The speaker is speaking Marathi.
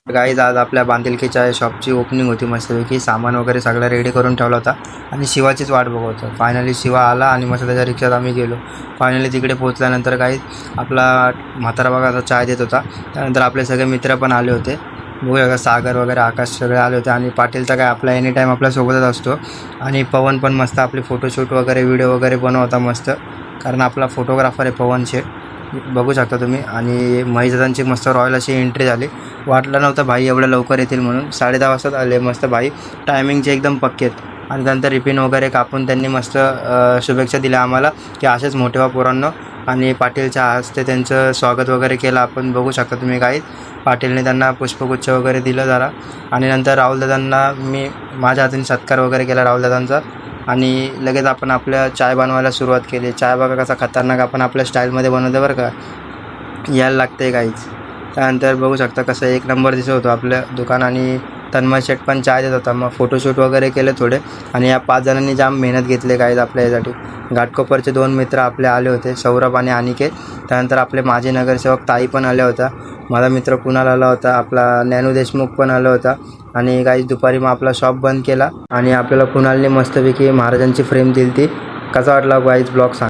गाईज आज आपल्या बांधिलकीच्या शॉपची ओपनिंग होती मस्तपैकी. सामान वगैरे सगळं रेडी करून ठेवला होता आणि शिवाचीच वाट बघत होतो. फायनली शिवा आला आणि मस्त त्याच्या रिक्षात आम्ही गेलो. फायनली तिकडे पोहोचल्यानंतर गाईज आपला म्हातारा बघा चाय देत होता. त्यानंतर आपले सगळे मित्र पण आले होते. बघूया सागर वगैरे आकाश सगळे आले होते आणि पाटील तर काय आपला एनी टाईम आपल्यासोबतच असतो. आणि पवन पण मस्त आपले फोटोशूट वगैरे व्हिडिओ वगैरे बनवता मस्त, कारण आपला फोटोग्राफर आहे पवन शेठ, बघू शकता तुम्ही. आणि महेशदांची मस्त रॉयल अशी एंट्री झाली. वाटलं नव्हतं भाई एवढं लवकर येतील म्हणून. 10:30 वाजता आले मस्त भाई, टायमिंगचे एकदम पक्केत. आणि त्यानंतर रिपिन वगैरे कापून त्यांनी मस्त शुभेच्छा दिल्या आम्हाला की असेच मोठे व्हा पोरांनो. आणि पाटीलच्या हस्ते त्यांचं स्वागत वगैरे केलं आपण, बघू शकता तुम्ही. काही पाटीलने त्यांना पुष्पगुच्छ वगैरे दिलं जरा. आणि नंतर राहुलदादांना मी माझ्या हाताने सत्कार वगैरे केला राहुलदादांचा. आणि लगेच आपण आपल्या चाय बनवायला सुरुवात केली. चाय बघा कसा खतरनाक आपण आपल्या स्टाईलमध्ये बनवतो बरं का, यायला लागते काहीच. त्यानंतर बघू शकता कसं एक नंबर दिसत होतं आपलं दुकान. आणि तन्मय शेठ पण चाय देत होता. मग फोटोशूट वगैरे केले थोडे. आणि या 5 जणांनी जाम मेहनत घेतली काहीच आपल्या यासाठी. घाटकोपरचे 2 मित्र आपले आले होते, सौरभ आणि अनिकेत. त्यानंतर आपले माजी नगरसेवक ताई पण आल्या होत्या. माझा मित्र कुणाल आला होता, आपला ज्ञानू देशमुख पण आला होता. आणि काही दुपारी मग आपला शॉप बंद केला आणि आपल्याला कुणालने मस्तपैकी महाराजांची फ्रेम दिली ती. कसा वाटला गाईज ब्लॉग सांग.